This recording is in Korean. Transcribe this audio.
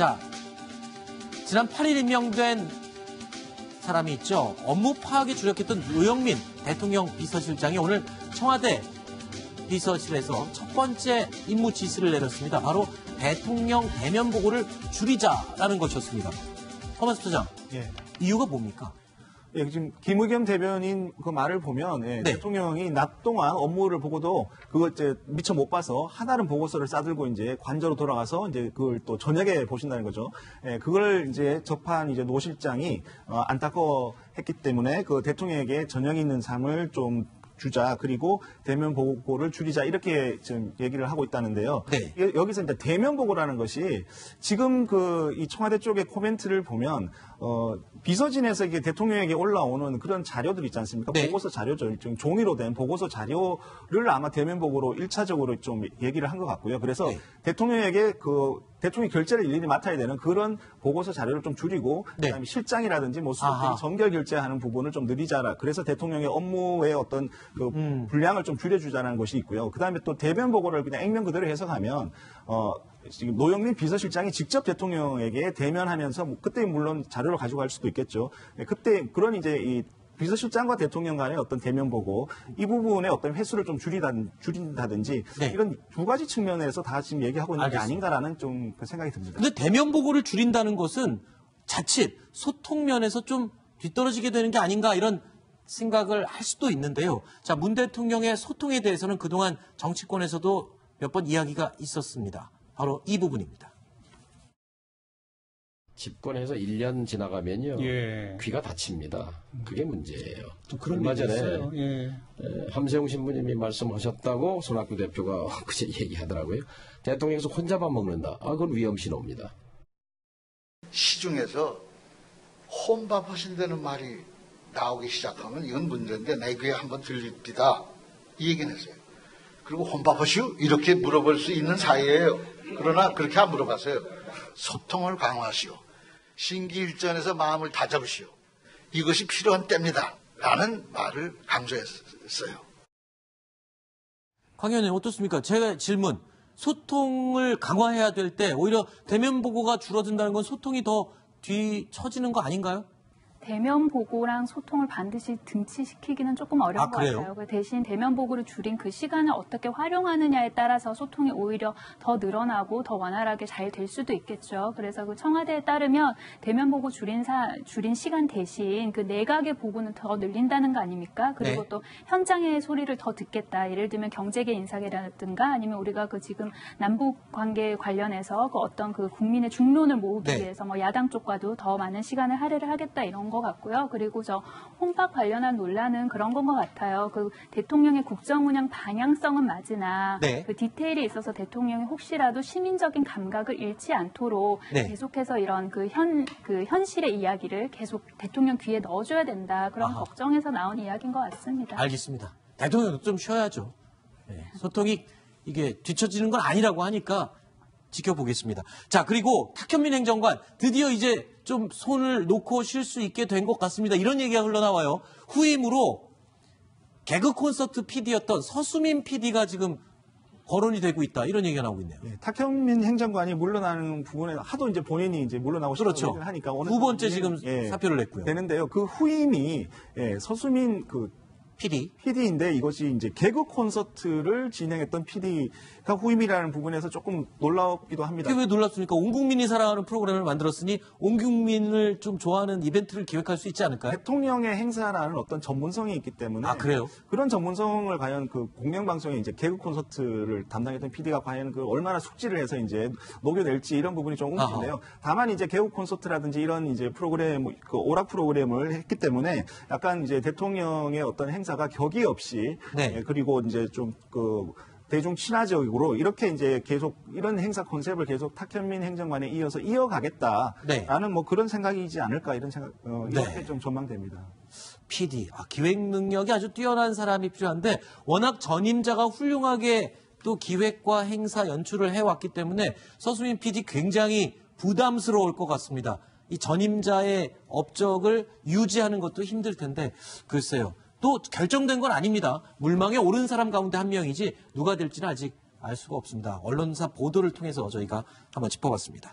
자, 지난 8일 임명된 사람이 있죠. 업무 파악에 주력했던 노영민 대통령 비서실장이 오늘 청와대 비서실에서 첫 번째 임무 지시를 내렸습니다. 바로 대통령 대면 보고를 줄이자라는 것이었습니다. 허만수 소장, 이유가 뭡니까? 예, 지금 김의겸 대변인 그 말을 보면 대통령이 낮 동안 업무를 보고도 그걸 이제 미처 못 봐서 하나는 보고서를 싸들고 이제 관저로 돌아가서 이제 그걸 또 저녁에 보신다는 거죠. 예, 그걸 이제 접한 이제 노 실장이 안타까워했기 때문에 그 대통령에게 전형 있는 상을 좀 주자, 그리고 대면 보고를 줄이자, 이렇게 지금 얘기를 하고 있다는데요. 네. 여기서 이제 대면 보고라는 것이 지금 이 청와대 쪽의 코멘트를 보면 비서진에서 이게 대통령에게 올라오는 그런 자료들 있지 않습니까? 네. 보고서 자료죠. 좀 종이로 된 보고서 자료를 아마 대면 보고로 1차적으로 좀 얘기를 한 것 같고요. 그래서 대통령에게 대통령이 결재를 일일이 맡아야 되는 그런 보고서 자료를 좀 줄이고, 그다음에 실장이라든지 뭐 수석들이 정결 결재하는 부분을 좀 느리자라. 그래서 대통령의 업무의 어떤 분량을 좀 줄여주자는 것이 있고요. 그다음에 또 대변 보고를 그냥 액면 그대로 해석하면 지금 노영민 비서실장이 직접 대통령에게 대면하면서 그때 물론 자료를 가지고 갈 수도 있겠죠. 그때 그런 이제 이 비서실장과 대통령 간의 어떤 대면 보고 이 부분의 어떤 횟수를 좀 줄인다든지 이런 두 가지 측면에서 다 지금 얘기하고 있는 게 아닌가라는 좀 그 생각이 듭니다. 근데 대면 보고를 줄인다는 것은 자칫 소통 면에서 좀 뒤떨어지게 되는 게 아닌가, 이런 생각을 할 수도 있는데요. 자, 문 대통령의 소통에 대해서는 그동안 정치권에서도 몇 번 이야기가 있었습니다. 바로 이 부분입니다. 집권해서 1년 지나가면요. 귀가 다칩니다. 그게 문제예요. 그런 얼마 게 전에 있어요. 함세웅 신부님이 말씀하셨다고 손학규 대표가 그제 얘기하더라고요. 대통령에서 혼자 밥 먹는다. 그건 위험신호입니다. 시중에서 혼밥하신다는 말이 나오기 시작하면 이건 문제인데 내 귀에 한번 들립니다. 이 얘기는 했어요. 그리고 혼밥하시오? 이렇게 물어볼 수 있는 사이예요. 그러나 그렇게 안 물어봤어요. 소통을 강화하시오. 신기일전에서 마음을 다잡으시오. 이것이 필요한 때입니다. 라는 말을 강조했어요. 강 의원님 어떻습니까? 제가 질문. 소통을 강화해야 될 때 오히려 대면 보고가 줄어든다는 건 소통이 더 뒤처지는 거 아닌가요? 대면 보고랑 소통을 반드시 등치시키기는 조금 어려운 것 그래요? 같아요. 대신 대면 보고를 줄인 그 시간을 어떻게 활용하느냐에 따라서 소통이 오히려 더 늘어나고 더 원활하게 잘 될 수도 있겠죠. 그래서 그 청와대에 따르면 대면 보고 줄인 시간 대신 그 내각의 보고는 더 늘린다는 거 아닙니까? 그리고 또 현장의 소리를 더 듣겠다. 예를 들면 경제계 인사계라든가 아니면 우리가 그 지금 남북 관계 관련해서 그 어떤 그 국민의 중론을 모으기 위해서 뭐 야당 쪽과도 더 많은 시간을 할애를 하겠다, 이런 것 같고요. 그리고 저 혼밥 관련한 논란은 그런 건 것 같아요. 그 대통령의 국정 운영 방향성은 맞으나 그 디테일에 있어서 대통령이 혹시라도 시민적인 감각을 잃지 않도록 계속해서 이런 그 현실의 이야기를 계속 대통령 귀에 넣어줘야 된다. 그런 걱정에서 나온 이야기인 것 같습니다. 알겠습니다. 대통령도 좀 쉬어야죠. 소통이 이게 뒤처지는 건 아니라고 하니까 지켜보겠습니다. 자, 그리고 탁현민 행정관 드디어 이제 좀 손을 놓고 쉴 수 있게 된 것 같습니다. 이런 얘기가 흘러나와요. 후임으로 개그 콘서트 PD였던 서수민 PD가 지금 거론이 되고 있다, 이런 얘기가 나오고 있네요. 탁현민 행정관이 물러나는 부분에 하도 이제 본인이 이제 물러나고 싶다고 하니까 두 번째 지금 사표를 냈고요. 되는데요. 그 후임이 서수민 PD인데 이것이 이제 개그 콘서트를 진행했던 PD가 후임이라는 부분에서 조금 놀랍기도 합니다. 그게 왜 놀랍습니까? 온 국민이 사랑하는 프로그램을 만들었으니 온 국민을 좀 좋아하는 이벤트를 기획할 수 있지 않을까요? 대통령의 행사라는 어떤 전문성이 있기 때문에. 그래요? 그런 전문성을 과연 그 공영방송에 이제 개그 콘서트를 담당했던 PD가 과연 그 얼마나 숙지를 해서 이제 녹여낼지, 이런 부분이 좀 의문인데요. 다만 이제 개그 콘서트라든지 이런 이제 프로그램, 그 오락 프로그램을 했기 때문에 약간 이제 대통령의 어떤 행사가 격이 없이 그리고 이제 좀 대중 친화적으로 이렇게 이제 계속 이런 행사 컨셉을 계속 탁현민 행정관에 이어서 이어가겠다라는 뭐 그런 생각이지 않을까, 이런 생각 이렇게 좀 전망됩니다. PD 기획 능력이 아주 뛰어난 사람이 필요한데 워낙 전임자가 훌륭하게 또 기획과 행사 연출을 해왔기 때문에 서수민 PD 굉장히 부담스러울 것 같습니다. 이 전임자의 업적을 유지하는 것도 힘들 텐데 글쎄요. 또 결정된 건 아닙니다. 물망에 오른 사람 가운데 한 명이지 누가 될지는 아직 알 수가 없습니다. 언론사 보도를 통해서 저희가 한번 짚어봤습니다.